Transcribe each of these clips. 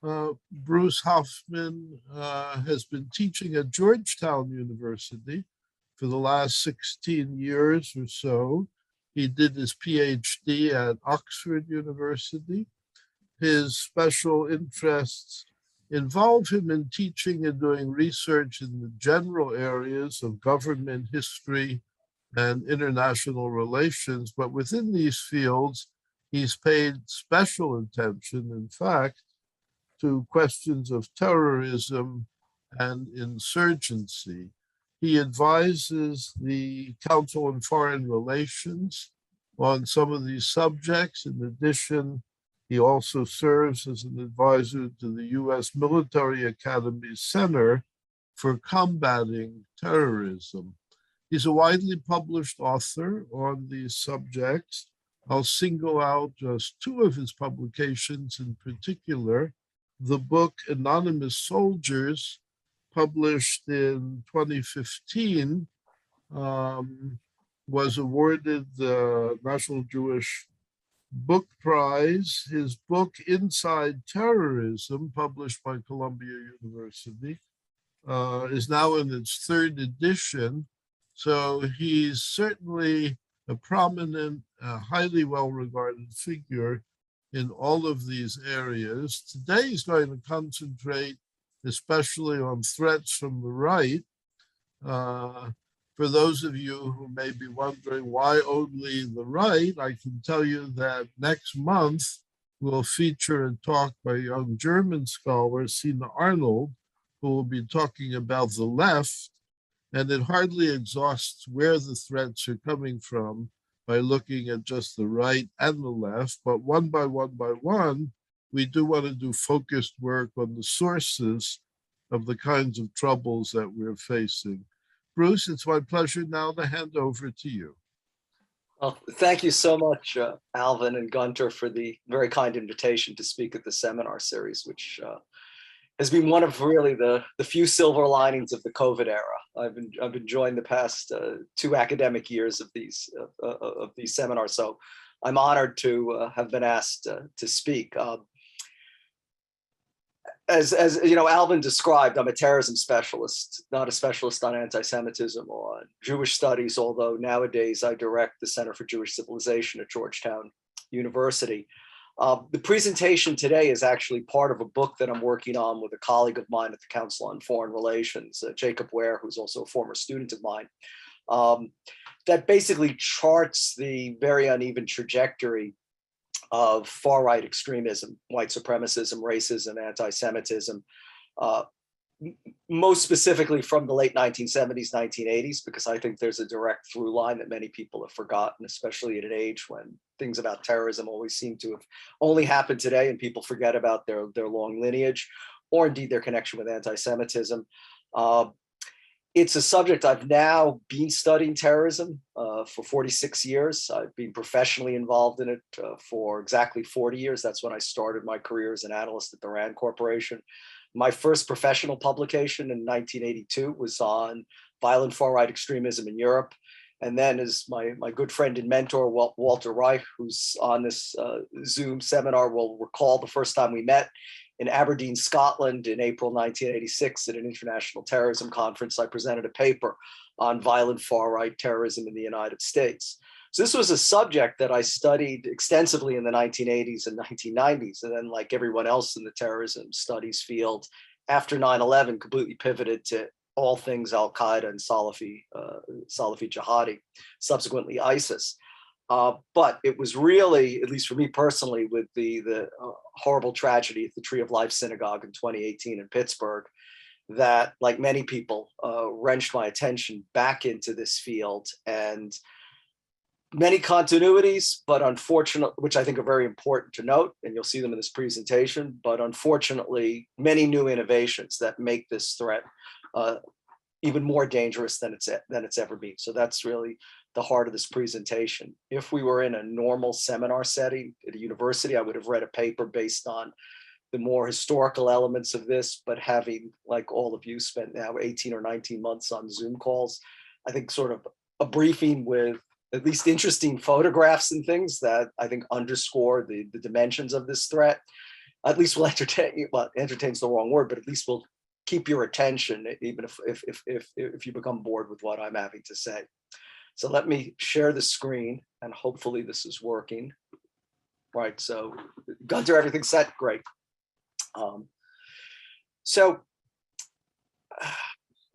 Bruce Hoffman has been teaching at Georgetown University for the last 16 years or so. He did his PhD at Oxford University. His special interests involve him in teaching and doing research in the general areas of government history and international relations. But within these fields, he's paid special attention, in fact, to questions of terrorism and insurgency. He advises the Council on Foreign Relations on some of these subjects. In addition, he also serves as an advisor to the U.S. Military Academy's Center for Combating Terrorism. He's a widely published author on these subjects. I'll single out just two of his publications in particular. The book Anonymous Soldiers, published in 2015, was awarded the National Jewish Book Prize. His book Inside Terrorism, published by Columbia University, is now in its third edition. So he's certainly a prominent, highly well-regarded figure in all of these areas. Today he's going to concentrate especially on threats from the right. For those of you who may be wondering why only the right, I can tell you that next month we'll feature a talk by a young German scholar, Sina Arnold, who will be talking about the left, and it hardly exhausts where the threats are coming from by looking at just the right and the left, but one by one, we do want to do focused work on the sources of the kinds of troubles that we're facing. Bruce, it's my pleasure now to hand over to you. Well, thank you so much, Alvin and Gunter, for the very kind invitation to speak at the seminar series, which has been one of really the few silver linings of the COVID era. I've enjoyed the past 2 academic years of these seminars, so I'm honored to have been asked to speak. As you know, Alvin described, I'm a terrorism specialist, not a specialist on anti-Semitism or on Jewish studies, although nowadays I direct the Center for Jewish Civilization at Georgetown University. The presentation today is actually part of a book that I'm working on with a colleague of mine at the Council on Foreign Relations, Jacob Ware, who's also a former student of mine, that basically charts the very uneven trajectory of far-right extremism, white supremacism, racism, anti-Semitism, most specifically from the late 1970s, 1980s, because I think there's a direct through line that many people have forgotten, especially at an age when things about terrorism always seem to have only happened today and people forget about their long lineage, or indeed their connection with anti-Semitism. It's a subject I've now been studying terrorism for 46 years. I've been professionally involved in it for exactly 40 years. That's when I started my career as an analyst at the RAND Corporation. My first professional publication in 1982 was on violent far-right extremism in Europe. And then, as my good friend and mentor, Walter Reich, who's on this Zoom seminar, will recall, the first time we met in Aberdeen, Scotland in April 1986 at an international terrorism conference, I presented a paper on violent far-right terrorism in the United States. So this was a subject that I studied extensively in the 1980s and 1990s. And then, like everyone else in the terrorism studies field, after 9/11, completely pivoted to all things Al-Qaeda and Salafi Jihadi, subsequently ISIS. But it was really, at least for me personally, with the horrible tragedy at the Tree of Life Synagogue in 2018 in Pittsburgh, that, like many people, wrenched my attention back into this field. And many continuities, but unfortunately, which I think are very important to note, and you'll see them in this presentation, but unfortunately, many new innovations that make this threat even more dangerous than it's ever been. So that's really the heart of this presentation. If we were in a normal seminar setting at a university, I would have read a paper based on the more historical elements of this, but having, like all of you, spent now 18 or 19 months on Zoom calls, I think sort of a briefing with at least interesting photographs and things that I think underscore the dimensions of this threat at least we'll entertain, well, entertain's the wrong word, but at least we'll keep your attention, even if you become bored with what I'm having to say. So let me share the screen, and hopefully this is working. Right, so Gunter, everything set? Great. So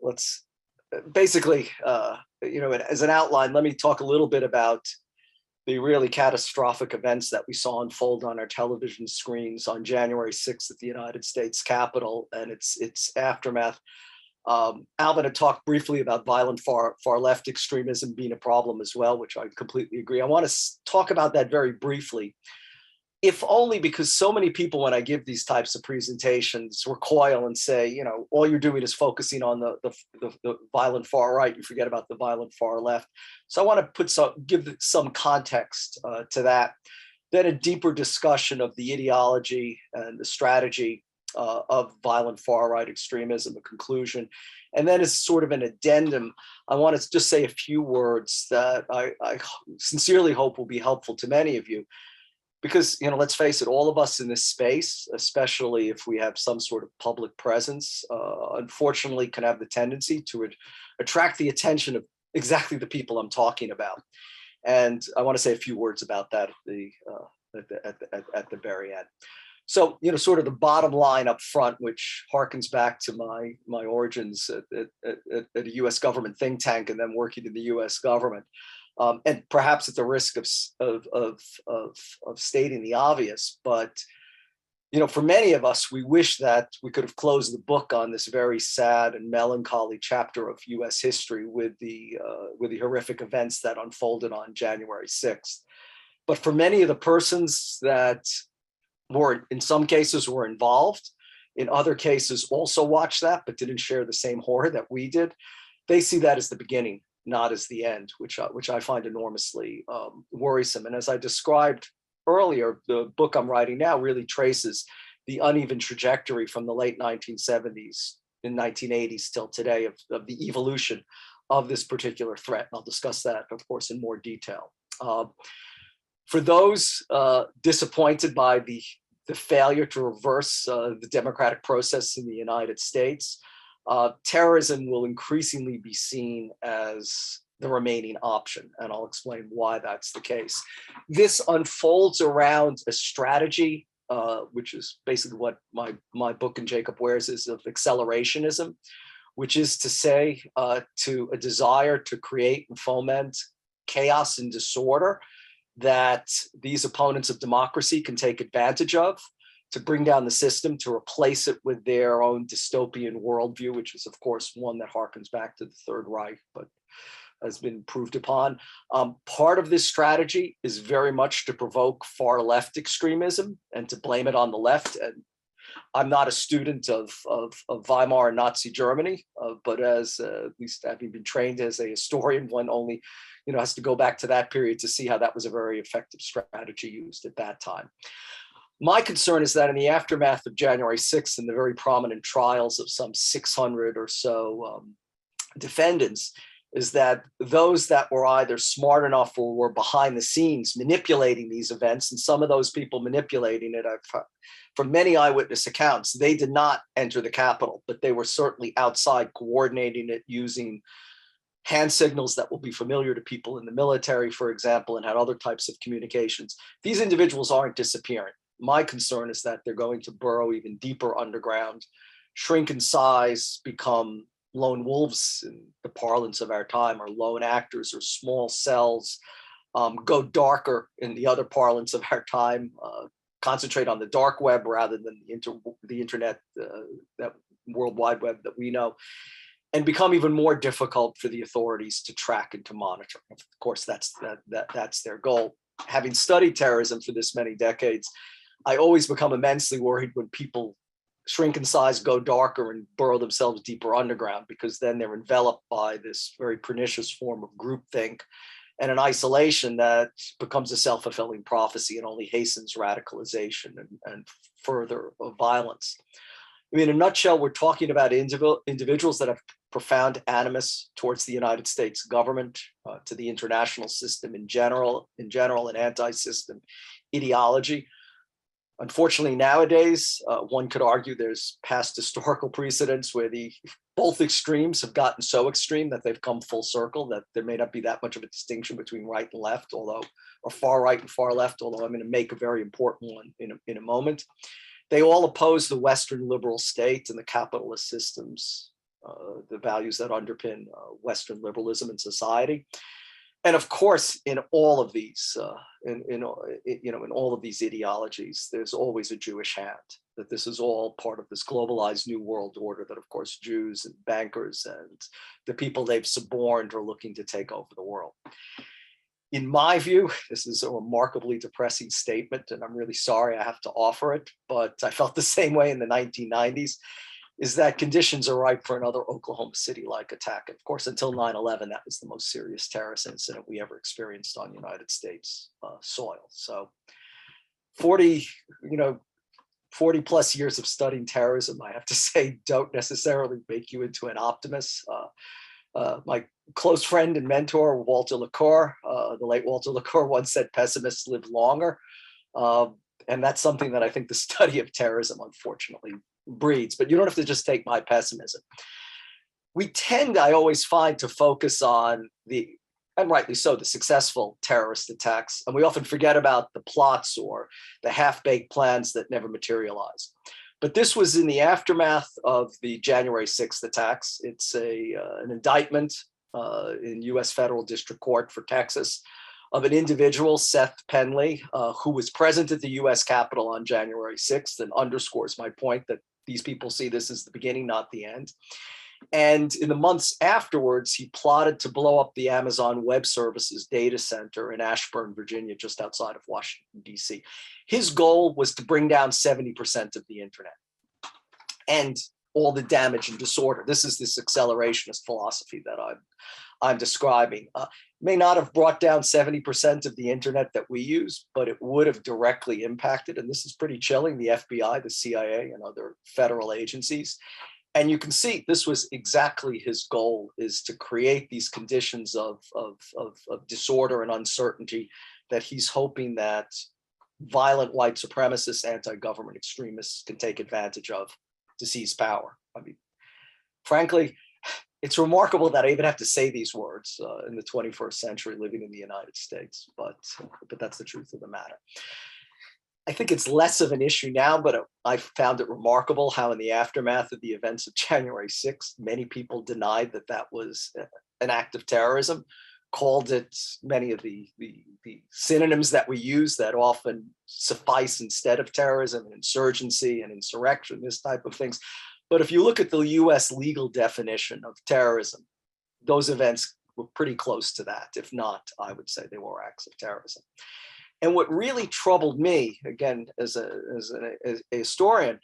let's basically, as an outline, let me talk a little bit about the really catastrophic events that we saw unfold on our television screens on January 6th at the United States Capitol and its aftermath. Alvin had talked briefly about violent far left extremism being a problem as well, which I completely agree. I want to talk about that very briefly, if only because so many people, when I give these types of presentations, recoil and say, all you're doing is focusing on the violent far right. You forget about the violent far left. So I want to give some context to that. Then a deeper discussion of the ideology and the strategy of violent far right extremism, a conclusion. And then as sort of an addendum, I want to just say a few words that I sincerely hope will be helpful to many of you. Because, let's face it, all of us in this space, especially if we have some sort of public presence, unfortunately can have the tendency to attract the attention of exactly the people I'm talking about. And I want to say a few words about that at the very end. So, sort of the bottom line up front, which harkens back to my origins at a US government think tank and then working in the US government. And perhaps at the risk of stating the obvious, but for many of us, we wish that we could have closed the book on this very sad and melancholy chapter of U.S. history with the horrific events that unfolded on January 6th. But for many of the persons that were, in some cases, were involved, in other cases also watched that but didn't share the same horror that we did, they see that as the beginning, not as the end, which I find enormously worrisome. And as I described earlier, the book I'm writing now really traces the uneven trajectory from the late 1970s and 1980s till today of the evolution of this particular threat. And I'll discuss that, of course, in more detail. For those disappointed by the failure to reverse the democratic process in the United States, terrorism will increasingly be seen as the remaining option, and I'll explain why that's the case. This unfolds around a strategy, which is basically what my book and Jacob Ware's is, of accelerationism, which is to say, to a desire to create and foment chaos and disorder that these opponents of democracy can take advantage of, to bring down the system, to replace it with their own dystopian worldview, which is, of course, one that harkens back to the Third Reich, but has been proved upon. Part of this strategy is very much to provoke far left extremism and to blame it on the left. And I'm not a student of Weimar and Nazi Germany, but as at least having been trained as a historian, one only has to go back to that period to see how that was a very effective strategy used at that time. My concern is that in the aftermath of January 6th and the very prominent trials of some 600 or so defendants, is that those that were either smart enough or were behind the scenes manipulating these events, and some of those people manipulating it, from many eyewitness accounts, they did not enter the Capitol, but they were certainly outside coordinating it using hand signals that will be familiar to people in the military, for example, and had other types of communications. These individuals aren't disappearing. My concern is that they're going to burrow even deeper underground, shrink in size, become lone wolves in the parlance of our time, or lone actors, or small cells, go darker in the other parlance of our time, concentrate on the dark web rather than the internet, that World Wide Web that we know, and become even more difficult for the authorities to track and to monitor. Of course, that's their goal. Having studied terrorism for this many decades, I always become immensely worried when people shrink in size, go darker, and burrow themselves deeper underground, because then they're enveloped by this very pernicious form of groupthink and an isolation that becomes a self-fulfilling prophecy and only hastens radicalization and further violence. I mean, in a nutshell, we're talking about individuals that have profound animus towards the United States government, to the international system in general, an anti-system ideology. Unfortunately, nowadays, one could argue there's past historical precedents where both extremes have gotten so extreme that they've come full circle, that there may not be that much of a distinction between right and left, or far right and far left, although I'm going to make a very important one in a moment. They all oppose the Western liberal state and the capitalist systems, the values that underpin Western liberalism in society. And of course, in all of these, in all of these ideologies, there's always a Jewish hand. That this is all part of this globalized new world order. That of course, Jews and bankers and the people they've suborned are looking to take over the world. In my view, this is a remarkably depressing statement, and I'm really sorry I have to offer it, but I felt the same way in the 1990s. Is that conditions are ripe for another Oklahoma City-like attack. Of course, until 9/11, that was the most serious terrorist incident we ever experienced on United States soil. So 40 plus years of studying terrorism, I have to say, don't necessarily make you into an optimist. My close friend and mentor, Walter LaCour, the late Walter LaCour, once said, pessimists live longer. And that's something that I think the study of terrorism, unfortunately, breeds. But you don't have to just take my pessimism. We tend, I always find, to focus on and rightly so, the successful terrorist attacks. And we often forget about the plots or the half-baked plans that never materialize. But this was in the aftermath of the January 6th attacks. It's an indictment in U.S. Federal District Court for Texas of an individual, Seth Penley, who was present at the U.S. Capitol on January 6th, and underscores my point that these people see this as the beginning, not the end. And in the months afterwards, he plotted to blow up the Amazon Web Services data center in Ashburn, Virginia, just outside of Washington, D.C. His goal was to bring down 70% of the internet and all the damage and disorder. This is this accelerationist philosophy that I'm describing. May not have brought down 70% of the internet that we use, but it would have directly impacted, and this is pretty chilling, the FBI, the CIA, and other federal agencies. And you can see this was exactly his goal, is to create these conditions of disorder and uncertainty that he's hoping that violent white supremacists, anti-government extremists can take advantage of to seize power. I mean, frankly, it's remarkable that I even have to say these words in the 21st century living in the United States, but that's the truth of the matter. I think it's less of an issue now, but I found it remarkable how in the aftermath of the events of January 6th, many people denied that that was an act of terrorism, called it many of the synonyms that we use that often suffice instead of terrorism, and insurgency and insurrection, this type of things. But if you look at the US legal definition of terrorism, those events were pretty close to that. If not, I would say they were acts of terrorism. And what really troubled me, again, as a historian,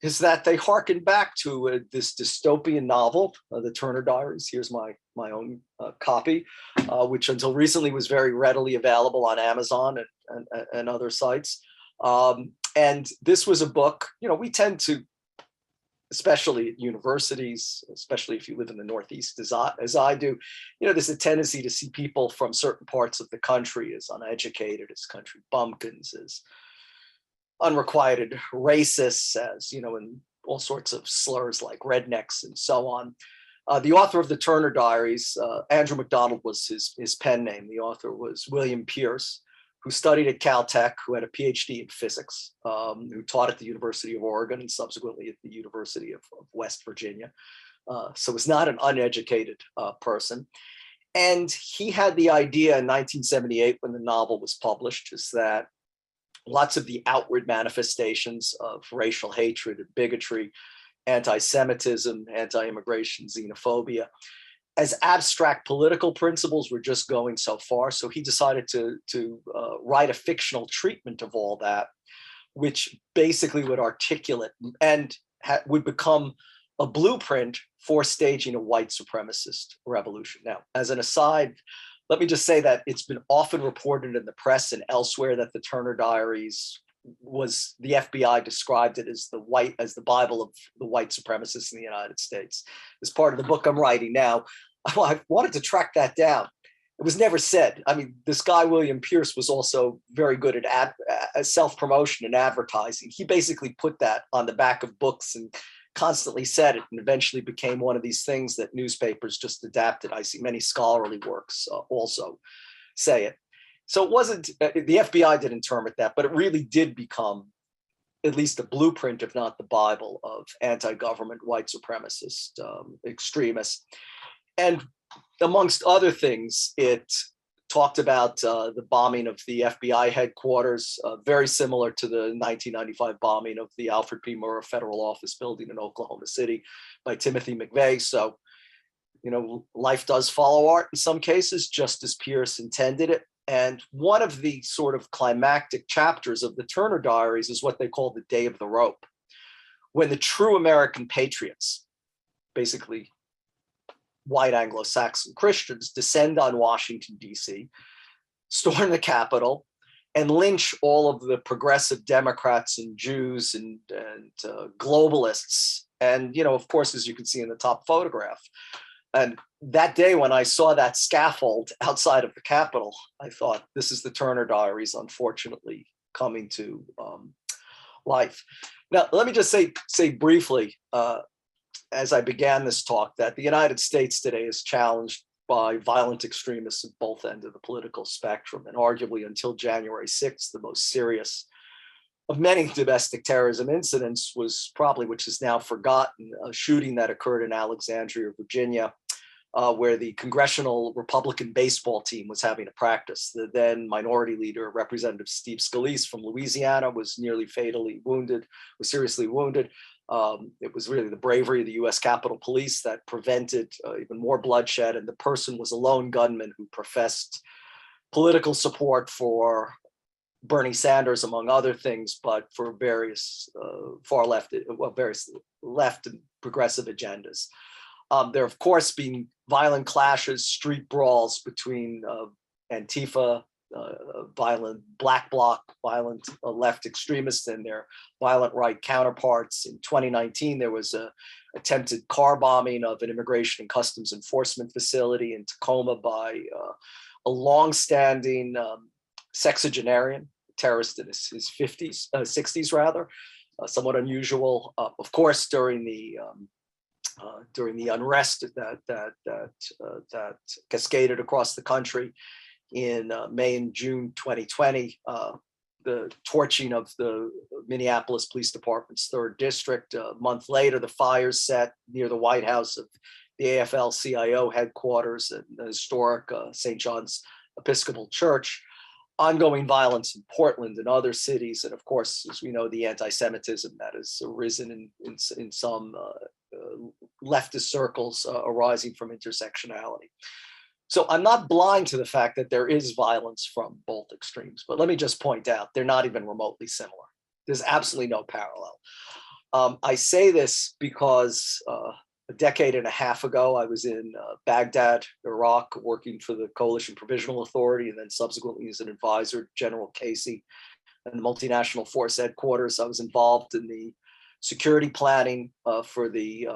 is that they harken back to this dystopian novel, the Turner Diaries. Here's my own copy, which until recently was very readily available on Amazon and other sites. And this was a book, we tend to, especially at universities, especially if you live in the Northeast as I do, there's a tendency to see people from certain parts of the country as uneducated, as country bumpkins, as unrequited racists, as, and all sorts of slurs like rednecks and so on. The author of the Turner Diaries, Andrew MacDonald was his pen name. The author was William Pierce, who studied at Caltech, who had a PhD in physics, who taught at the University of Oregon and subsequently at the University of West Virginia. So was not an uneducated person. And he had the idea in 1978 when the novel was published, is that lots of the outward manifestations of racial hatred and bigotry, anti-Semitism, anti-immigration, xenophobia, as abstract political principles were just going so far. So he decided to write a fictional treatment of all that, which basically would articulate and would become a blueprint for staging a white supremacist revolution. Now, as an aside, let me just say that it's been often reported in the press and elsewhere that the Turner Diaries the FBI described it as the Bible of the white supremacists in the United States. As part of the book I'm writing now, I wanted to track that down. it was never said. I mean, this guy, William Pierce, was also very good at self-promotion and advertising. He basically put that on the back of books and constantly said it, and eventually became one of these things that newspapers just adapted. I see many scholarly works also say it. So it wasn't, the FBI didn't term it that, but it really did become at least a blueprint, if not the Bible, of anti-government white supremacist extremists. And amongst other things, it talked about the bombing of the FBI headquarters, very similar to the 1995 bombing of the Alfred P. Murrah Federal Office Building in Oklahoma City by Timothy McVeigh. So, you know, life does follow art in some cases, just as Pierce intended it. And one of the sort of climactic chapters of the Turner Diaries is what they call the Day of the Rope, when the true American patriots, basically white Anglo-Saxon Christians, descend on Washington, D.C., storm the Capitol, and lynch all of the progressive Democrats and Jews and globalists. And, you know, of course, as you can see in the top photograph. And that day when I saw that scaffold outside of the Capitol, I thought, this is the Turner Diaries, unfortunately, coming to life. Now, let me just say briefly, as I began this talk, that the United States today is challenged by violent extremists at both ends of the political spectrum, and arguably until January 6th, the most serious of many domestic terrorism incidents was probably, which is now forgotten, a shooting that occurred in Alexandria, Virginia, where the congressional Republican baseball team was having a practice. The then minority leader, Representative Steve Scalise from Louisiana, was nearly fatally wounded, was seriously wounded. It was really the bravery of the US Capitol Police that prevented even more bloodshed. And the person was a lone gunman who professed political support for Bernie Sanders, among other things, but for various far left, well, various left and progressive agendas. There have, of course, been violent clashes, street brawls between Antifa, violent black bloc, violent left extremists and their violent right counterparts. In 2019, there was an attempted car bombing of an immigration and customs enforcement facility in Tacoma by a longstanding sexagenarian terrorist in his 50s, 60s rather, somewhat unusual. Of course, during the unrest that cascaded across the country in May and June 2020, the torching of the Minneapolis Police Department's 3rd District. A month later, the fires set near the White House of the AFL-CIO headquarters and the historic St. John's Episcopal Church. Ongoing violence in Portland and other cities, and of course, as we know, the anti-Semitism that has arisen in some leftist circles arising from intersectionality. So I'm not blind to the fact that there is violence from both extremes, but let me just point out they're not even remotely similar. There's absolutely no parallel. I say this because a decade and a half ago, I was in Baghdad, Iraq, working for the Coalition Provisional Authority, and then subsequently as an advisor to General Casey and the multinational force headquarters. I was involved in the security planning for the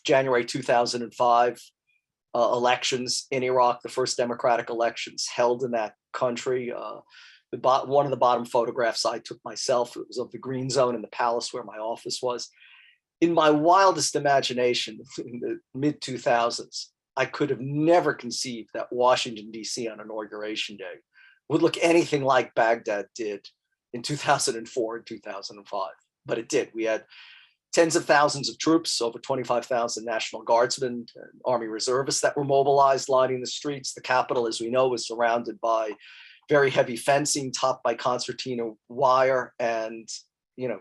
January 2005 elections in Iraq, the first democratic elections held in that country. One of the bottom photographs I took myself, it was of the green zone in the palace where my office was. In my wildest imagination, in the mid-2000s, I could have never conceived that Washington, D.C. on Inauguration Day would look anything like Baghdad did in 2004 and 2005. But it did. We had tens of thousands of troops, over 25,000 National Guardsmen and Army reservists that were mobilized, lining the streets. The Capitol, as we know, was surrounded by very heavy fencing topped by concertina wire. And, you know,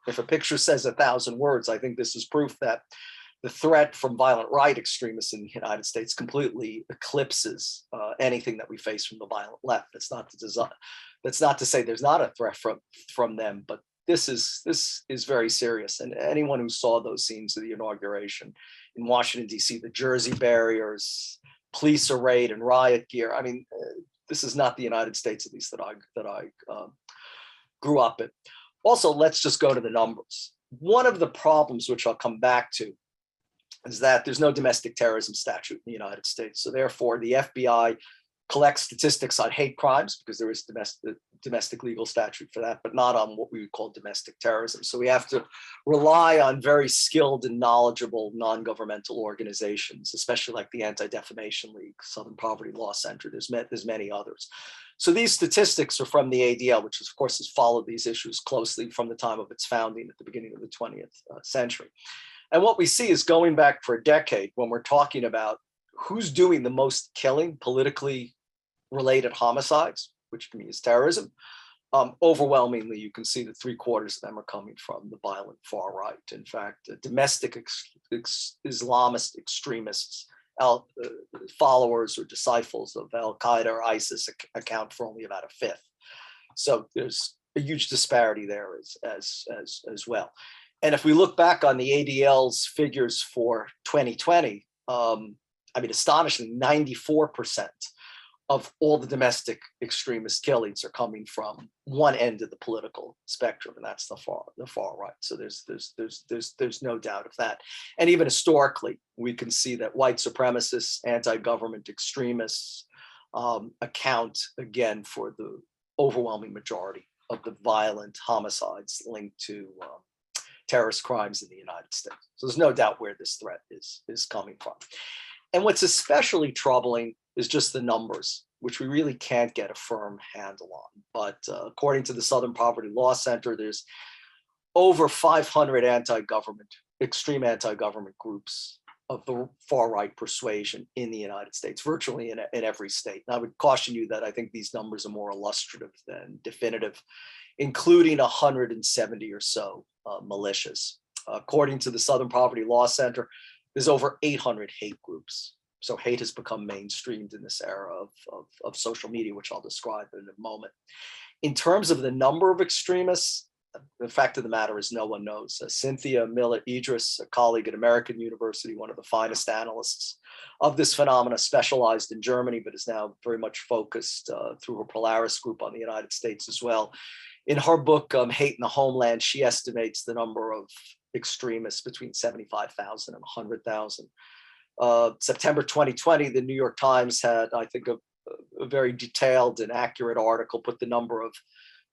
if a picture says 1,000 words, I think this is proof that the threat from violent right extremists in the United States completely eclipses anything that we face from the violent left. That's not to say there's not a threat from them, but this is very serious. And anyone who saw those scenes of the inauguration in Washington, D.C., the Jersey barriers, police arrayed in riot gear. I mean, this is not the United States, at least that I grew up in. Also, let's just go to the numbers. One of the problems, which I'll come back to, is that there's no domestic terrorism statute in the United States. So therefore, the FBI collect statistics on hate crimes, because there is domestic legal statute for that, but not on what we would call domestic terrorism. So we have to rely on very skilled and knowledgeable non-governmental organizations, especially like the Anti-Defamation League, Southern Poverty Law Center. There's many others. So these statistics are from the ADL, which of course has followed these issues closely from the time of its founding at the beginning of the 20th century. And what we see is, going back for a decade, when we're talking about who's doing the most killing, politically related homicides, which to me is terrorism, overwhelmingly, you can see that 3/4 of them are coming from the violent far right. In fact, domestic Islamist extremists, followers or disciples of Al-Qaeda or ISIS, account for only about a fifth. So there's a huge disparity there as well. And if we look back on the ADL's figures for 2020, I mean, astonishingly, 94% of all the domestic extremist killings are coming from one end of the political spectrum, and that's the far right. So there's no doubt of that. And even historically, we can see that white supremacists, anti-government extremists account again for the overwhelming majority of the violent homicides linked to terrorist crimes in the United States. So there's no doubt where this threat is coming from. And what's especially troubling is just the numbers, which we really can't get a firm handle on. But according to the Southern Poverty Law Center, there's over 500 extreme anti-government groups of the far right persuasion in the United States, virtually in every state. And I would caution you that I think these numbers are more illustrative than definitive, including 170 or so militias. According to the Southern Poverty Law Center, there's over 800 hate groups. So hate has become mainstreamed in this era of social media, which I'll describe in a moment. In terms of the number of extremists, the fact of the matter is no one knows. Cynthia Millett-Idris, a colleague at American University, one of the finest analysts of this phenomena, specialized in Germany, but is now very much focused through her Polaris group on the United States as well. In her book, Hate in the Homeland, she estimates the number of extremists between 75,000 and 100,000. September 2020, the New York Times had, I think, a very detailed and accurate article, put the number of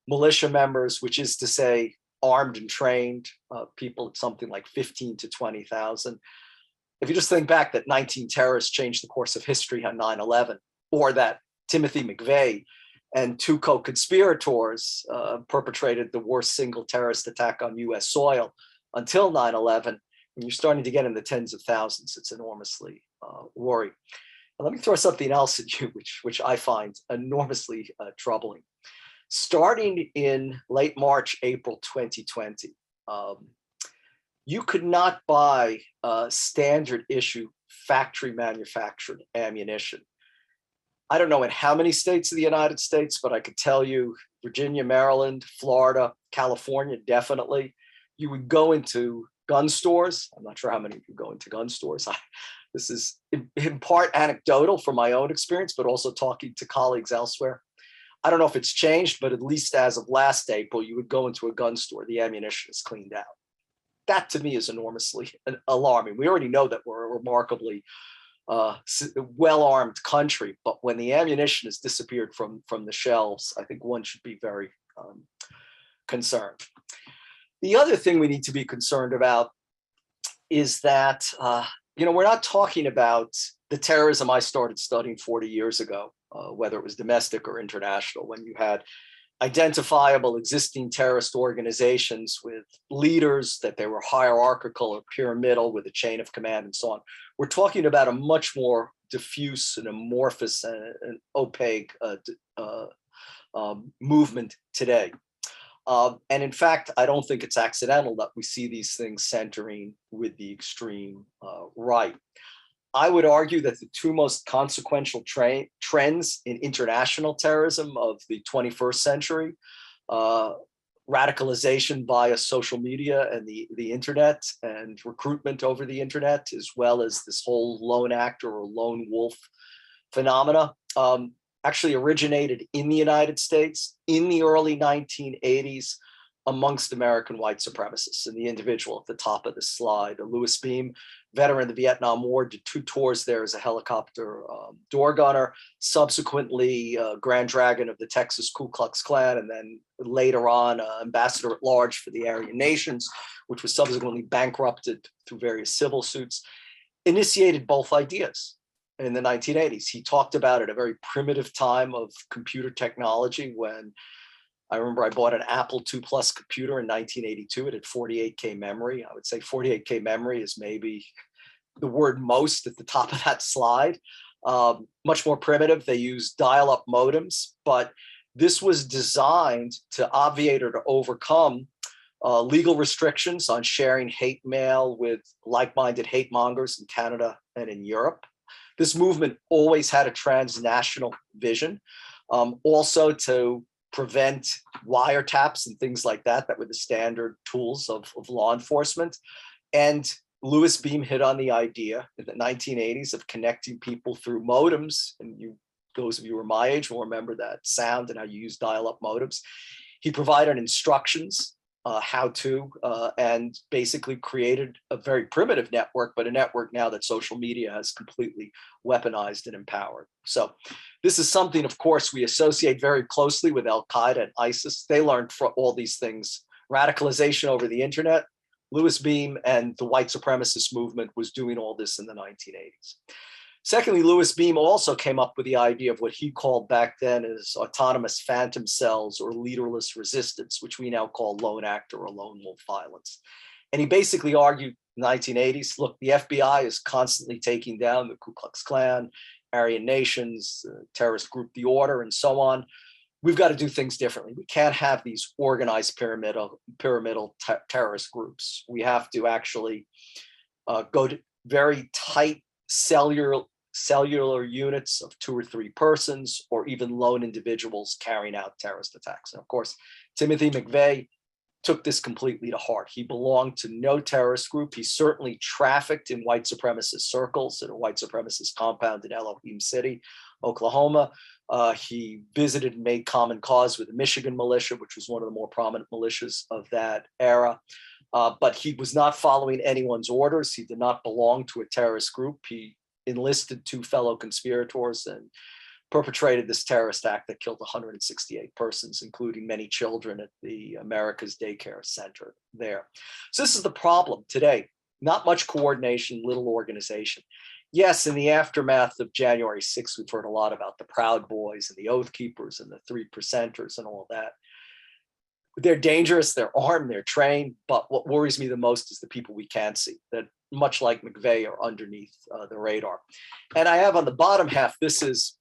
militia members, which is to say armed and trained people, at something like 15 to 20,000. If you just think back that 19 terrorists changed the course of history on 9/11, or that Timothy McVeigh and two co-conspirators perpetrated the worst single terrorist attack on US soil until 9/11, when you're starting to get in the tens of thousands, it's enormously worrying. And let me throw something else at you, which I find enormously troubling. Starting in late March, April 2020, you could not buy standard issue factory manufactured ammunition. I don't know in how many states of the United States, but I could tell you Virginia, Maryland, Florida, California, definitely. You would go into gun stores. I'm not sure how many of you go into gun stores. This is in part anecdotal from my own experience, but also talking to colleagues elsewhere. I don't know if it's changed, but at least as of last April, you would go into a gun store, the ammunition is cleaned out. That to me is enormously alarming. We already know that we're a remarkably well-armed country, but when the ammunition has disappeared from the shelves, I think one should be very concerned. The other thing we need to be concerned about is that, we're not talking about the terrorism I started studying 40 years ago, whether it was domestic or international, when you had identifiable existing terrorist organizations with leaders, that they were hierarchical or pyramidal with a chain of command and so on. We're talking about a much more diffuse and amorphous and opaque movement today. And in fact, I don't think it's accidental that we see these things centering with the extreme right. I would argue that the two most consequential trends in international terrorism of the 21st century, radicalization via social media and the internet and recruitment over the internet, as well as this whole lone actor or lone wolf phenomena, actually originated in the United States in the early 1980s amongst American white supremacists. And the individual at the top of the slide, Louis Beam, veteran of the Vietnam War, did 2 tours there as a helicopter door gunner, subsequently Grand Dragon of the Texas Ku Klux Klan, and then later on ambassador at large for the Aryan Nations, which was subsequently bankrupted through various civil suits, initiated both ideas in the 1980s. He talked about it at a very primitive time of computer technology when I remember I bought an Apple II Plus computer in 1982. It had 48K memory. I would say 48K memory is maybe the word most at the top of that slide. Much more primitive. They used dial-up modems, but this was designed to obviate or to overcome legal restrictions on sharing hate mail with like-minded hate mongers in Canada and in Europe. This movement always had a transnational vision, also to prevent wiretaps and things like that were the standard tools of law enforcement. And Louis Beam hit on the idea in the 1980s of connecting people through modems. And those of you who are my age will remember that sound and how you use dial-up modems. He provided instructions how to, and basically created a very primitive network, but a network now that social media has completely weaponized and empowered. So this is something, of course, we associate very closely with Al-Qaeda and ISIS. They learned from all these things, radicalization over the internet. Louis Beam and the white supremacist movement was doing all this in the 1980s. Secondly, Louis Beam also came up with the idea of what he called back then as autonomous phantom cells or leaderless resistance, which we now call lone actor or lone wolf violence. And he basically argued in the 1980s, look, the FBI is constantly taking down the Ku Klux Klan, Aryan Nations, terrorist group, The Order, and so on. We've got to do things differently. We can't have these organized pyramidal terrorist groups. We have to actually go to very tight cellular units of 2 or 3 persons, or even lone individuals carrying out terrorist attacks. And of course, Timothy McVeigh took this completely to heart. He belonged to no terrorist group. He certainly trafficked in white supremacist circles at a white supremacist compound in Elohim City, Oklahoma. He visited and made common cause with the Michigan militia, which was one of the more prominent militias of that era. But he was not following anyone's orders. He did not belong to a terrorist group. He enlisted 2 fellow conspirators and perpetrated this terrorist act that killed 168 persons, including many children at the America's Daycare Center there. So this is the problem today. Not much coordination, little organization. Yes, in the aftermath of January 6th, we've heard a lot about the Proud Boys and the Oath Keepers and the 3 percenters and all that. They're dangerous, they're armed, they're trained, but what worries me the most is the people we can't see, that much like McVeigh are underneath the radar. And I have on the bottom half, this is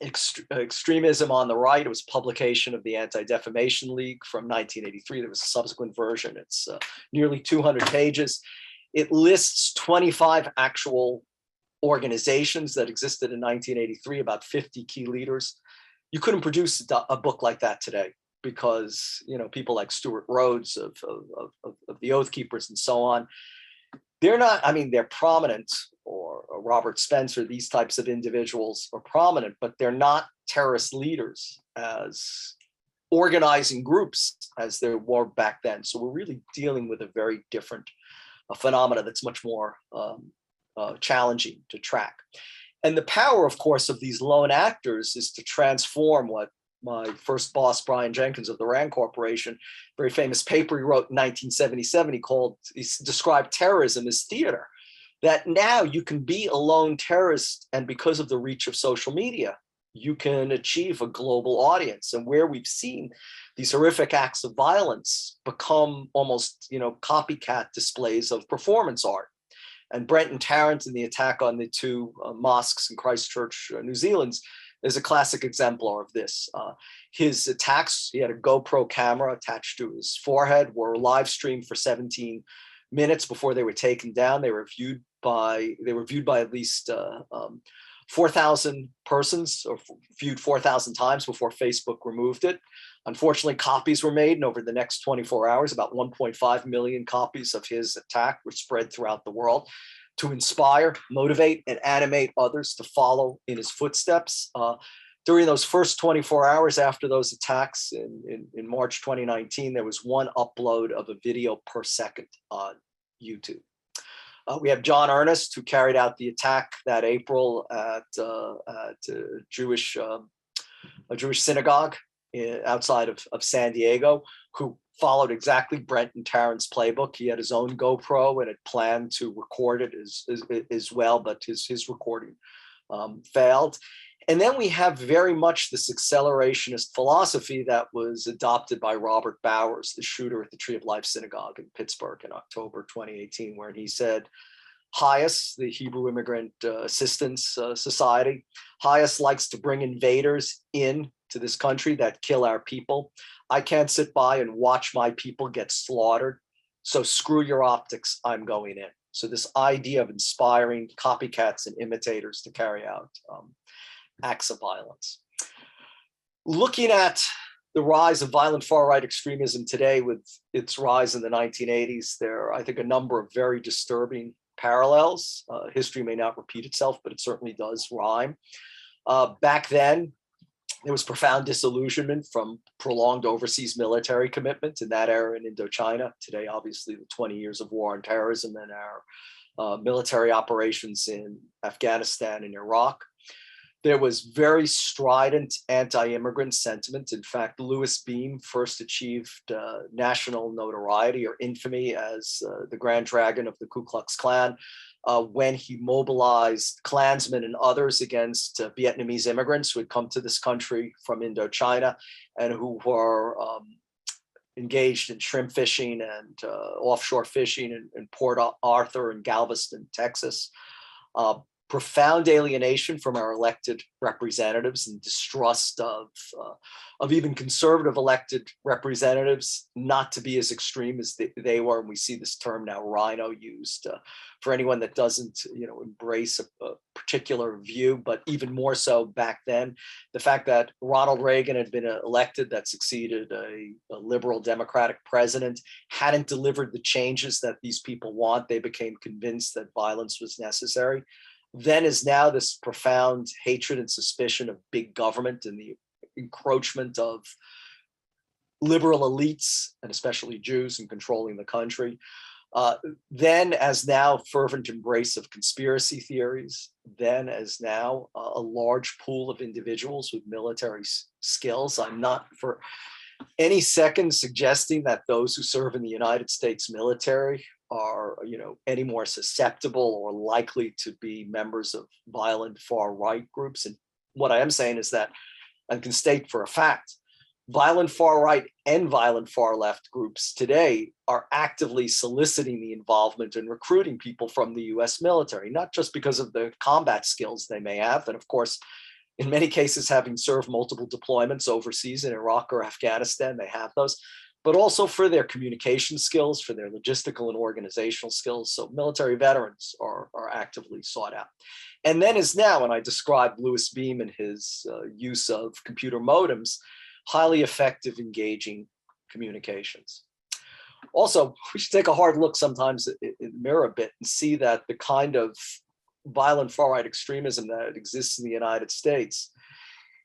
extremism on the right. It was publication of the Anti-Defamation League from 1983. There was a subsequent version. It's nearly 200 pages. It lists 25 actual organizations that existed in 1983, about 50 key leaders. You couldn't produce a book like that today because, you know, people like Stuart Rhodes of the Oath Keepers and so on, they're not, I mean, they're prominent, or Robert Spencer, these types of individuals are prominent, but they're not terrorist leaders as organizing groups as there were back then. So we're really dealing with a very different phenomena that's much more challenging to track. And the power, of course, of these lone actors is to transform what my first boss, Brian Jenkins of the Rand Corporation, very famous paper he wrote in 1977, he described terrorism as theater. That now you can be a lone terrorist, and because of the reach of social media, you can achieve a global audience. And where we've seen these horrific acts of violence become almost, you know, copycat displays of performance art. And Brenton Tarrant and the attack on the 2 mosques in Christchurch, New Zealand, is a classic exemplar of this. His attacks, he had a GoPro camera attached to his forehead, were live streamed for 17 minutes before they were taken down. They were viewed by at least 4,000 persons, or viewed 4,000 times before Facebook removed it. Unfortunately, copies were made, and over the next 24 hours, about 1.5 million copies of his attack were spread throughout the world to inspire, motivate, and animate others to follow in his footsteps. During those first 24 hours after those attacks in March 2019, there was one upload of a video per second on YouTube. We have John Earnest, who carried out the attack that April at a Jewish synagogue outside of San Diego, who followed exactly Brent and Taryn's playbook. He had his own GoPro and had planned to record it as well, but his recording failed. And then we have very much this accelerationist philosophy that was adopted by Robert Bowers, the shooter at the Tree of Life Synagogue in Pittsburgh in October 2018, where he said, HIAS, the Hebrew Immigrant Assistance Society, HIAS likes to bring invaders in to this country that kill our people. I can't sit by and watch my people get slaughtered. So screw your optics, I'm going in. So this idea of inspiring copycats and imitators to carry out acts of violence. Looking at the rise of violent far-right extremism today with its rise in the 1980s, there are, I think, a number of very disturbing parallels. History may not repeat itself, but it certainly does rhyme. Back then, there was profound disillusionment from prolonged overseas military commitment in that era in Indochina. Today, obviously, the 20 years of war on terrorism and our military operations in Afghanistan and Iraq. There was very strident anti-immigrant sentiment. In fact, Louis Beam first achieved national notoriety or infamy as the Grand Dragon of the Ku Klux Klan when he mobilized Klansmen and others against Vietnamese immigrants who had come to this country from Indochina and who were engaged in shrimp fishing and offshore fishing in Port Arthur and Galveston, Texas. Profound alienation from our elected representatives and distrust of even conservative elected representatives not to be as extreme as they were. And we see this term now, rhino, used for anyone that doesn't, embrace a particular view, but even more so back then, the fact that Ronald Reagan had been elected, that succeeded a liberal Democratic president, hadn't delivered the changes that these people want. They became convinced that violence was necessary. Then is now this profound hatred and suspicion of big government and the encroachment of liberal elites, and especially Jews, in controlling the country. Then as now fervent embrace of conspiracy theories. Then as now a large pool of individuals with military skills. I'm not for any second suggesting that those who serve in the United States military are, any more susceptible or likely to be members of violent far-right groups. And what I am saying is that I can state for a fact, violent far-right and violent far-left groups today are actively soliciting the involvement and recruiting people from the US military, not just because of the combat skills they may have. And of course, in many cases, having served multiple deployments overseas in Iraq or Afghanistan, they have those, but also for their communication skills, for their logistical and organizational skills. So military veterans are actively sought out. And then as now, and I described Louis Beam and his use of computer modems, highly effective, engaging communications. Also, we should take a hard look sometimes in the mirror a bit and see that the kind of violent far-right extremism that exists in the United States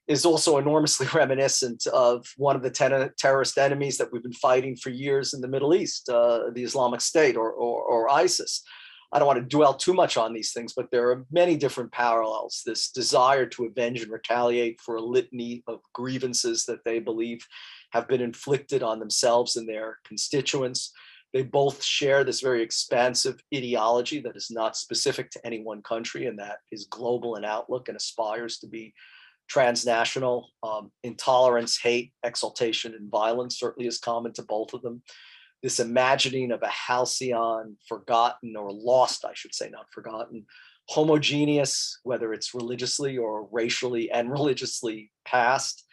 is also enormously reminiscent of one of the terrorist enemies that we've been fighting for years in the Middle East, the Islamic State or ISIS. I don't want to dwell too much on these things, but there are many different parallels. This desire to avenge and retaliate for a litany of grievances that they believe have been inflicted on themselves and their constituents. They both share this very expansive ideology that is not specific to any one country and that is global in outlook and aspires to be transnational. Intolerance, hate, exaltation, and violence certainly is common to both of them. This imagining of a halcyon, forgotten, or lost, I should say, not forgotten, homogeneous, whether it's religiously or racially and religiously past,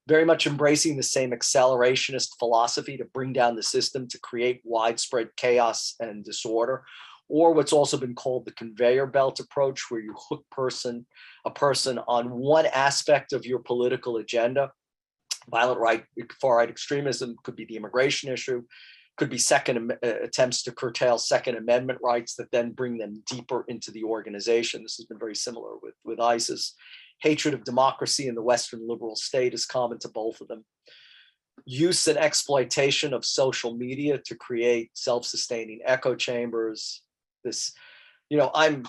very much embracing the same accelerationist philosophy to bring down the system, to create widespread chaos and disorder, or what's also been called the conveyor belt approach, where you hook a person on one aspect of your political agenda. Violent far-right extremism could be the immigration issue, could be attempts to curtail Second Amendment rights that then bring them deeper into the organization. This has been very similar with ISIS. Hatred of democracy in the Western liberal state is common to both of them. Use and exploitation of social media to create self-sustaining echo chambers. This, I'm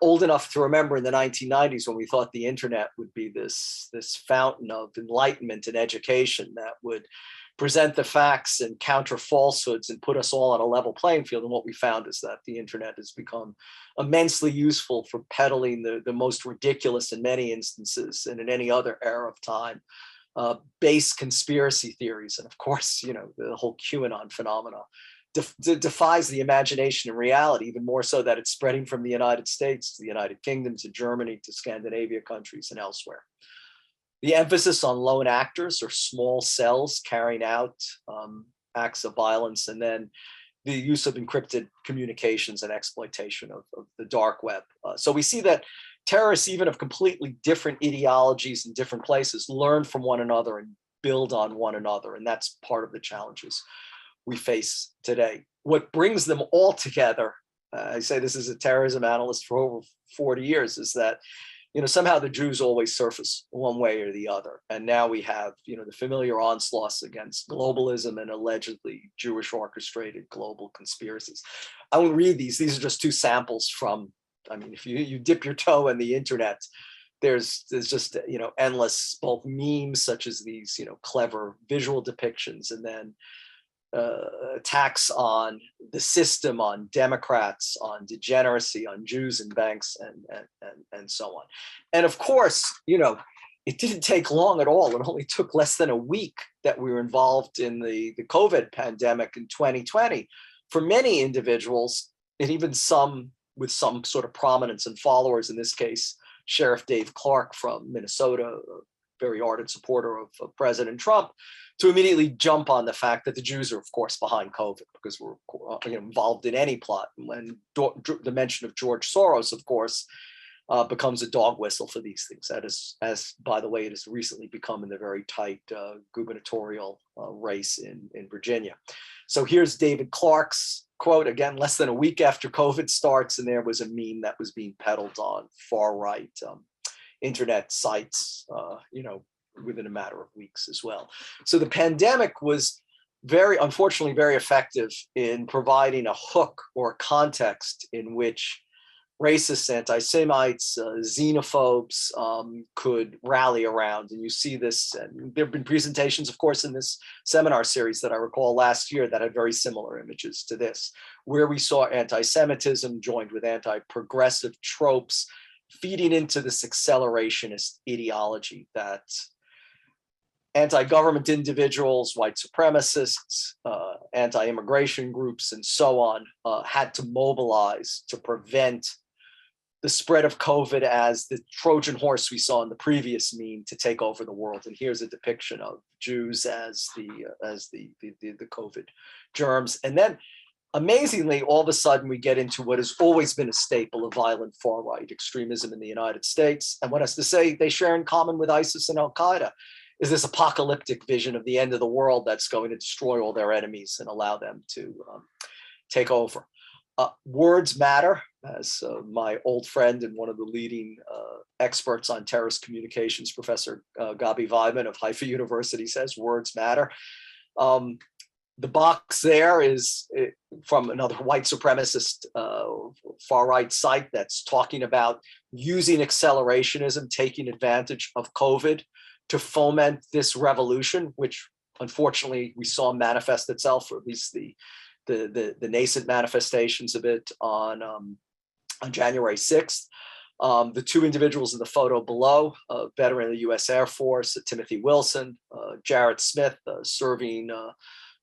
old enough to remember in the 1990s when we thought the internet would be this fountain of enlightenment and education that would present the facts and counter falsehoods and put us all on a level playing field. And what we found is that the internet has become immensely useful for peddling the most ridiculous, in many instances and in any other era of time, base conspiracy theories. And of course, the whole QAnon phenomena defies the imagination and reality, even more so that it's spreading from the United States to the United Kingdom to Germany to Scandinavia countries and elsewhere. The emphasis on lone actors or small cells carrying out acts of violence, and then the use of encrypted communications and exploitation of the dark web. So we see that terrorists, even of completely different ideologies in different places, learn from one another and build on one another. And that's part of the challenges we face today. What brings them all together, I say this as a terrorism analyst for over 40 years, is that somehow the Jews always surface one way or the other. And now we have, the familiar onslaughts against globalism and allegedly Jewish orchestrated global conspiracies. I won't read these. These are just two samples from, if you dip your toe in the internet, there's just, endless both memes such as these, clever visual depictions, and then attacks on the system, on Democrats, on degeneracy, on Jews and banks, and so on. And of course, it didn't take long at all. It only took less than a week that we were involved in the COVID pandemic in 2020. For many individuals, and even some with some sort of prominence and followers, in this case, Sheriff Dave Clark from Minnesota, a very ardent supporter of President Trump, to immediately jump on the fact that the Jews are, of course, behind COVID because we're involved in any plot. And when the mention of George Soros, of course, becomes a dog whistle for these things. That is, as by the way, it has recently become in the very tight gubernatorial race in Virginia. So here's David Clark's quote, again, less than a week after COVID starts, and there was a meme that was being peddled on far-right internet sites, within a matter of weeks as well. So the pandemic was unfortunately very effective in providing a hook or context in which racists, anti-Semites, xenophobes could rally around. And you see this, and there have been presentations, of course, in this seminar series that I recall last year that had very similar images to this, where we saw anti-Semitism joined with anti-progressive tropes feeding into this accelerationist ideology that anti-government individuals, white supremacists, anti-immigration groups, and so on had to mobilize to prevent the spread of COVID as the Trojan horse we saw in the previous meme to take over the world. And here's a depiction of Jews as the COVID germs. And then amazingly, all of a sudden we get into what has always been a staple of violent far-right extremism in the United States. And what has to say they share in common with ISIS and Al-Qaeda is this apocalyptic vision of the end of the world that's going to destroy all their enemies and allow them to take over. Words matter, as my old friend and one of the leading experts on terrorist communications, Professor Gabi Weiman of Haifa University, says words matter. The box there is from another white supremacist far-right site that's talking about using accelerationism, taking advantage of COVID to foment this revolution, which unfortunately we saw manifest itself, or at least the nascent manifestations of it on January 6th. The two individuals in the photo below, a veteran of the US Air Force, Timothy Wilson, Jarrett Smith, serving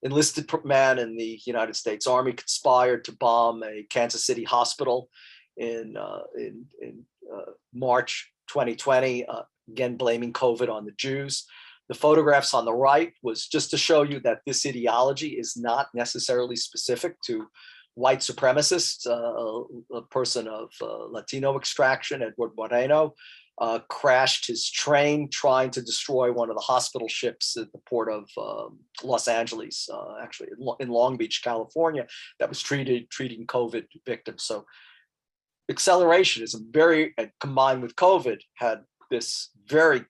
enlisted man in the United States Army, conspired to bomb a Kansas City hospital in March 2020, again blaming COVID on the Jews. The photographs on the right was just to show you that this ideology is not necessarily specific to white supremacists. A person of Latino extraction, Edward Moreno, crashed his train trying to destroy one of the hospital ships at the port of Los Angeles, actually in Long Beach, California, that was treating COVID victims. So accelerationism, combined with COVID, had this very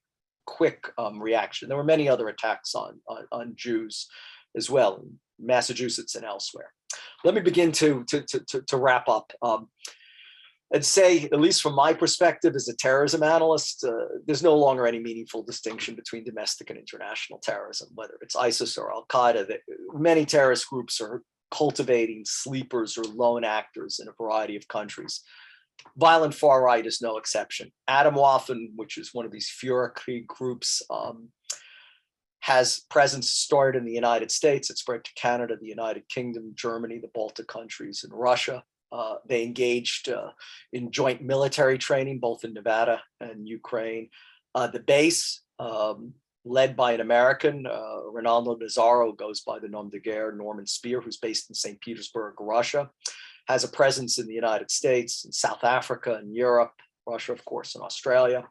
quick reaction. There were many other attacks on Jews as well in Massachusetts and elsewhere. Let me begin to wrap up. I'd say, at least from my perspective as a terrorism analyst, there's no longer any meaningful distinction between domestic and international terrorism, whether it's ISIS or Al-Qaeda. Many terrorist groups are cultivating sleepers or lone actors in a variety of countries. Violent far right is no exception. Atomwaffen, which is one of these Führerkrieg groups, has presence started in the United States. It spread to Canada, the United Kingdom, Germany, the Baltic countries, and Russia. They engaged in joint military training, both in Nevada and Ukraine. The base, led by an American, Ronaldo Nazaro, goes by the nom de guerre Norman Spear, who's based in St. Petersburg, Russia, has a presence in the United States, in South Africa, and Europe, Russia, of course, and Australia.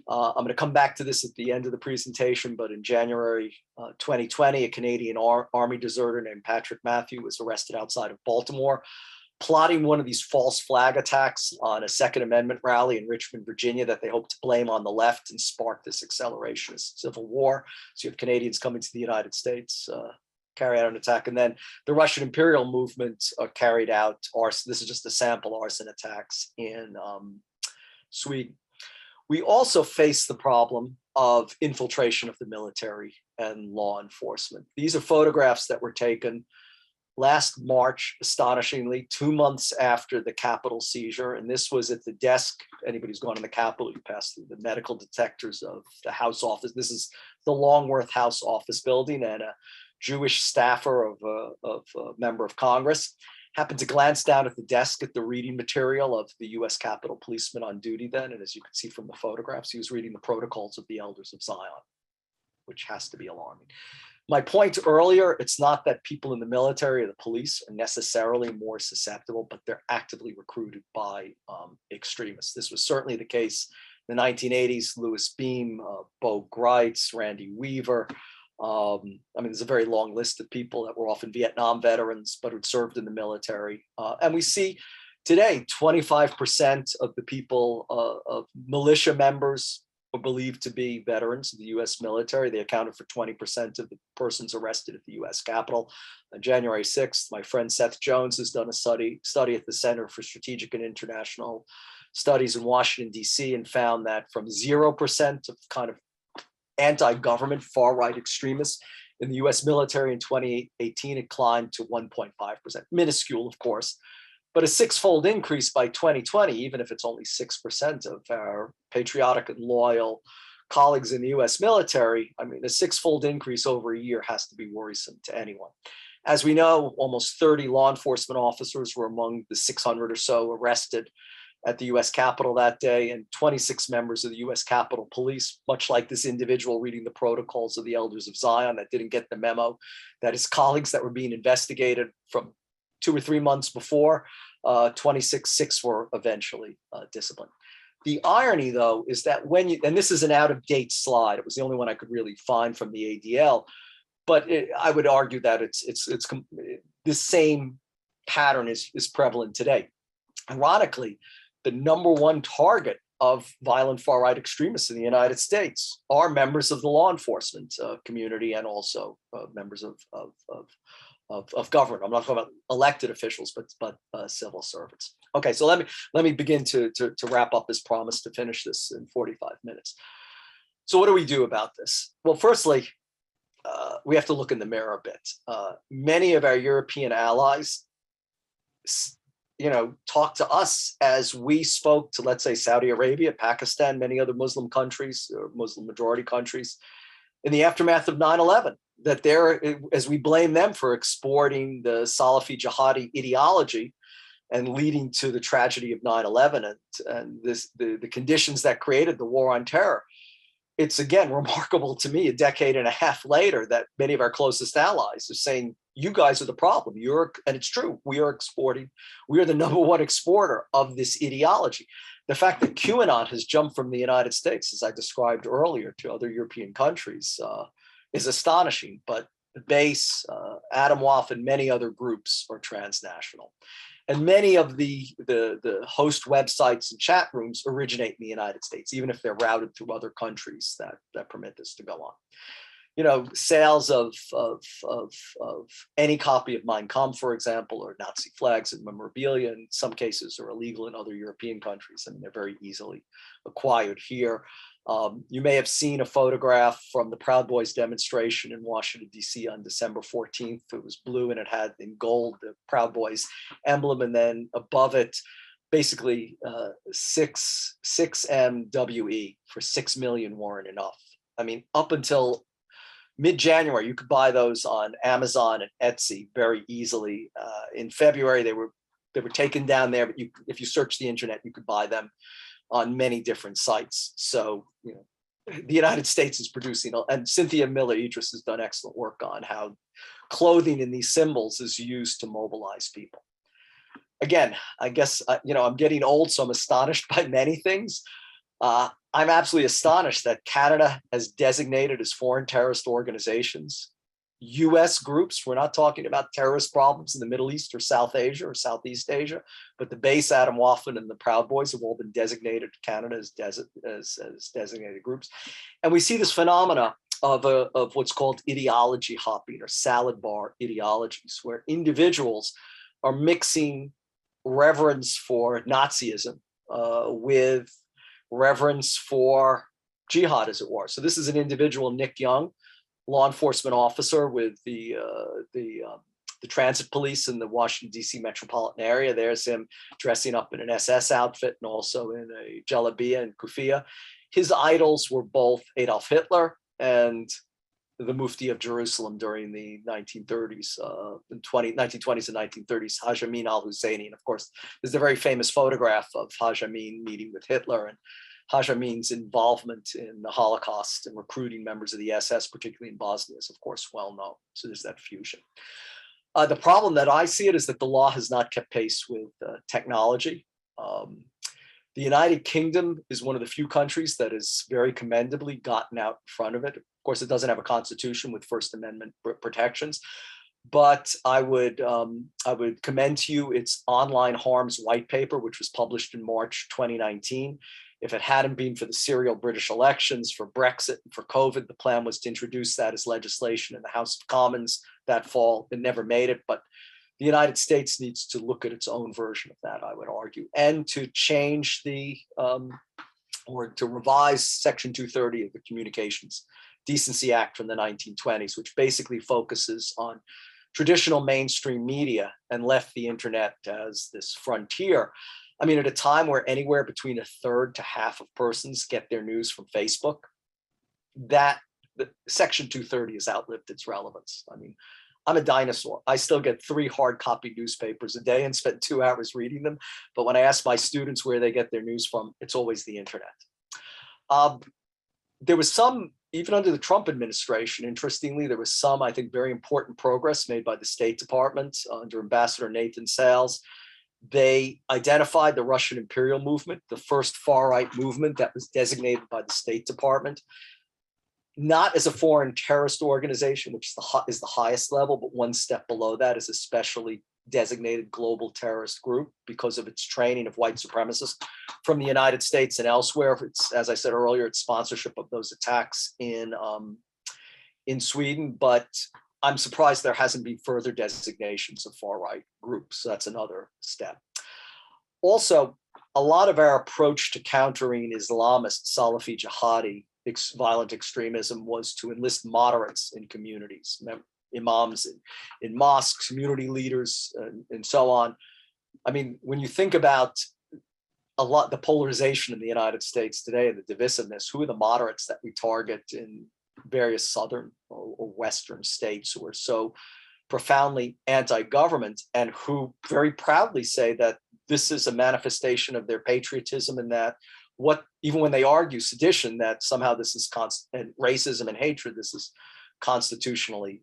I'm going to come back to this at the end of the presentation, but in January 2020, a Canadian Army deserter named Patrick Matthew was arrested outside of Baltimore, plotting one of these false flag attacks on a Second Amendment rally in Richmond, Virginia, that they hoped to blame on the left and spark this accelerationist civil war. So you have Canadians coming to the United States, carry out an attack. And then the Russian imperial movement carried out arson. This is just a sample arson attacks in Sweden. We also face the problem of infiltration of the military and law enforcement. These are photographs that were taken last March, astonishingly, 2 months after the Capitol seizure. And this was at the desk. Anybody who's gone to the Capitol, you pass through the metal detectors of the House office. This is the Longworth House office building, and a Jewish staffer of a member of Congress happened to glance down at the desk at the reading material of the US Capitol policeman on duty then. And as you can see from the photographs, he was reading the protocols of the Elders of Zion, which has to be alarming. My point earlier, it's not that people in the military or the police are necessarily more susceptible, but they're actively recruited by extremists. This was certainly the case in the 1980s. Louis Beam, Bo Greitz, Randy Weaver. I mean, there's a very long list of people that were often Vietnam veterans, but who'd served in the military. And we see today, 25% of the people, of militia members, are believed to be veterans of the US military. They accounted for 20% of the persons arrested at the US Capitol. On January 6th, my friend Seth Jones has done a study at the Center for Strategic and International Studies in Washington, D.C., and found that from 0% of kind of anti-government far-right extremists in the US military in 2018, it climbed to 1.5%, minuscule, of course, but a six-fold increase by 2020, even if it's only 6% of our patriotic and loyal colleagues in the US military. I mean, a six-fold increase over a year has to be worrisome to anyone. As we know, almost 30 law enforcement officers were among the 600 or so arrested at the US Capitol that day, and 26 members of the US Capitol Police, much like this individual reading the protocols of the Elders of Zion that didn't get the memo, that his colleagues that were being investigated from 2 or 3 months before, 6 were eventually disciplined. The irony, though, is that when you, and this is an out-of-date slide, it was the only one I could really find from the ADL, but I would argue that this same pattern is prevalent today. Ironically, the number one target of violent far-right extremists in the United States are members of the law enforcement community and also members of government. I'm not talking about elected officials, but civil servants. Okay, so let me begin to wrap up as promised to finish this in 45 minutes. So what do we do about this? Well, firstly, we have to look in the mirror a bit. Many of our European allies, talk to us as we spoke to, let's say, Saudi Arabia, Pakistan, many other Muslim countries or Muslim majority countries in the aftermath of 9/11, that as we blame them for exporting the Salafi jihadi ideology and leading to the tragedy of 9/11 and the conditions that created the war on terror. It's, again, remarkable to me a decade and a half later that many of our closest allies are saying, you guys are the problem. And it's true, we are the number one exporter of this ideology. The fact that QAnon has jumped from the United States, as I described earlier, to other European countries is astonishing, but the base, Atomwaffen, and many other groups are transnational. And many of the host websites and chat rooms originate in the United States, even if they're routed through other countries that permit this to go on. You know, sales of any copy of Mein Kampf, for example, or Nazi flags and memorabilia in some cases are illegal in other European countries. I mean, they're very easily acquired here. You may have seen a photograph from the Proud Boys demonstration in Washington, D.C. on December 14th. It was blue and it had in gold the Proud Boys emblem, and then above it, basically 6MWE for 6 million weren't enough. I mean, up until mid-January, you could buy those on Amazon and Etsy very easily. In February, they were taken down there, but if you search the internet, you could buy them on many different sites. So, you know, the United States is producing, and Cynthia Miller-Idris has done excellent work on how clothing in these symbols is used to mobilize people. Again, I guess, you know, I'm getting old, so I'm astonished by many things. I'm absolutely astonished that Canada has designated as foreign terrorist organizations US groups. We're not talking about terrorist problems in the Middle East or South Asia or Southeast Asia, but the base Adam Hoffman and the Proud Boys have all been designated to Canada as designated groups. And we see this phenomena of what's called ideology hopping or salad bar ideologies, where individuals are mixing reverence for Nazism with reverence for jihad, as it were. So this is an individual, Nick Young, law enforcement officer with the transit police in the Washington, D.C. metropolitan area. There's him dressing up in an SS outfit and also in a jalabia and kufiya. His idols were both Adolf Hitler and the Mufti of Jerusalem during the 1930s, 1920s and 1930s, Haj Amin al-Husseini. And of course, there's a very famous photograph of Haj Amin meeting with Hitler, and Haj Amin's involvement in the Holocaust and recruiting members of the SS, particularly in Bosnia, is of course well known. So there's that fusion. The problem that I see it is that the law has not kept pace with technology. The United Kingdom is one of the few countries that has very commendably gotten out in front of it. Of course, it doesn't have a constitution with First Amendment protections, but I would commend to you its online harms white paper, which was published in March 2019. If it hadn't been for the serial British elections, for Brexit, and for COVID, the plan was to introduce that as legislation in the House of Commons that fall. It never made it, but the United States needs to look at its own version of that, I would argue, and to change or to revise Section 230 of the Communications Decency Act from the 1920s, which basically focuses on traditional mainstream media and left the internet as this frontier. I mean, at a time where anywhere between a third to half of persons get their news from Facebook, that the Section 230 has outlived its relevance. I mean, I'm a dinosaur. I still get 3 hard copy newspapers a day and spend 2 hours reading them. But when I ask my students where they get their news from, it's always the internet. There was some, even under the Trump administration, interestingly, there was some, I think, very important progress made by the State Department under Ambassador Nathan Sales. They identified the Russian imperial movement, the first far-right movement that was designated by the State Department, not as a foreign terrorist organization, which is the highest level, but one step below that is a specially designated global terrorist group because of its training of white supremacists from the United States and elsewhere. It's, as I said earlier, its sponsorship of those attacks in Sweden, but I'm surprised there hasn't been further designations of far-right groups. So that's another step. Also, a lot of our approach to countering Islamist, Salafi, jihadi, violent extremism was to enlist moderates in communities, imams in mosques, community leaders, and so on. I mean, when you think about the polarization in the United States today, the divisiveness, who are the moderates that we target in various southern or western states who are so profoundly anti-government and who very proudly say that this is a manifestation of their patriotism, and that even when they argue sedition, that somehow this is and racism and hatred, this is constitutionally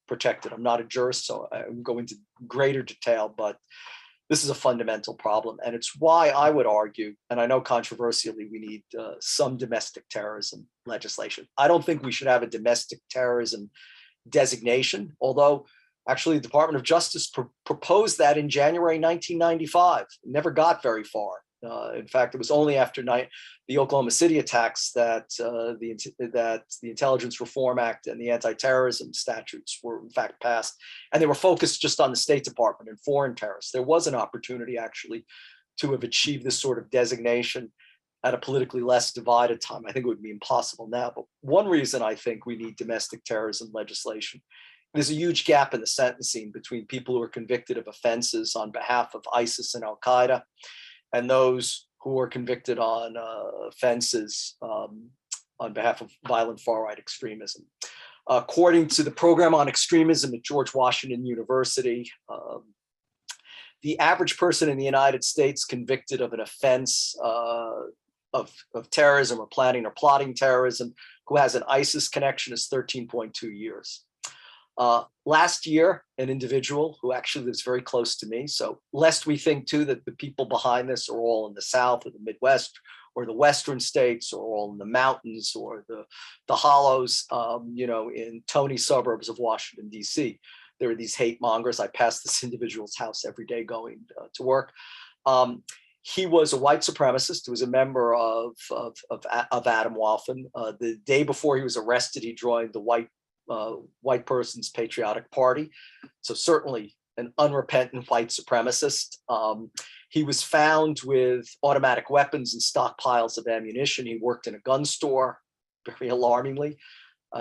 protected. I'm not a jurist, so I won't go into greater detail, but this is a fundamental problem. And it's why I would argue, and I know controversially, we need some domestic terrorism legislation. I don't think we should have a domestic terrorism designation, although Actually, the Department of Justice proposed that in January 1995. It never got very far. In fact, it was only after the Oklahoma City attacks that the Intelligence Reform Act and the anti-terrorism statutes were in fact passed, and they were focused just on the State Department and foreign terrorists. There was an opportunity actually to have achieved this sort of designation at a politically less divided time. I think it would be impossible now, but one reason I think we need domestic terrorism legislation, there's a huge gap in the sentencing between people who are convicted of offenses on behalf of ISIS and Al-Qaeda and those who are convicted on offenses on behalf of violent far-right extremism. According to the program on extremism at George Washington University, the average person in the United States convicted of an offense of terrorism or planning or plotting terrorism who has an ISIS connection is 13.2 years. Last year, an individual who actually lives very close to me, so lest we think too that the people behind this are all in the South or the Midwest or the Western states or all in the mountains or the hollows, in Tony suburbs of Washington, D.C. There are these hate mongers. I pass this individual's house every day going to work. He was a white supremacist. He was a member of Adam Walfin. The day before he was arrested, he joined the White Person's Patriotic Party. So certainly an unrepentant white supremacist. He was found with automatic weapons and stockpiles of ammunition. He worked in a gun store, very alarmingly.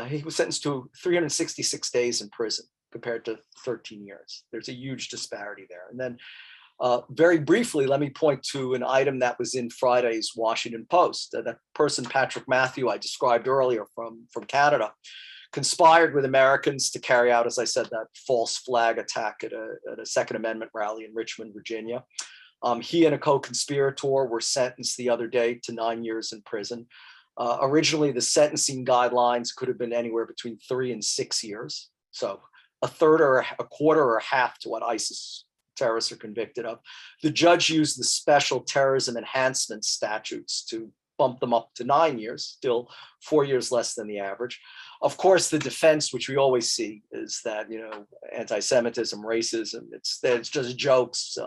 He was sentenced to 366 days in prison compared to 13 years. There's a huge disparity there. And then very briefly, let me point to an item that was in Friday's Washington Post. That person, Patrick Matthew, I described earlier from Canada, conspired with Americans to carry out, as I said, that false flag attack at a Second Amendment rally in Richmond, Virginia. He and a co-conspirator were sentenced the other day to 9 years in prison. Originally, the sentencing guidelines could have been anywhere between 3 and 6 years. So a third or a quarter or half to what ISIS terrorists are convicted of. The judge used the special terrorism enhancement statutes to bump them up to 9 years, still 4 years less than the average. Of course, the defense, which we always see, is that, anti-Semitism, racism, it's just jokes,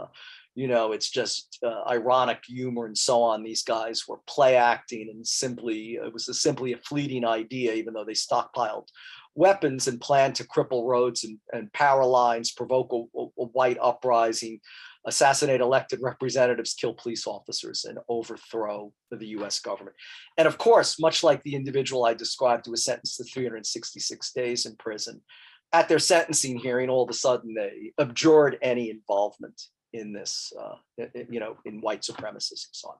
it's just ironic humor and so on. These guys were play acting and it was simply a fleeting idea, even though they stockpiled weapons and planned to cripple roads and power lines, provoke a white uprising, assassinate elected representatives, kill police officers, and overthrow the US government. And of course, much like the individual I described who was sentenced to 366 days in prison, at their sentencing hearing, all of a sudden they abjured any involvement in this, in white supremacists and so on.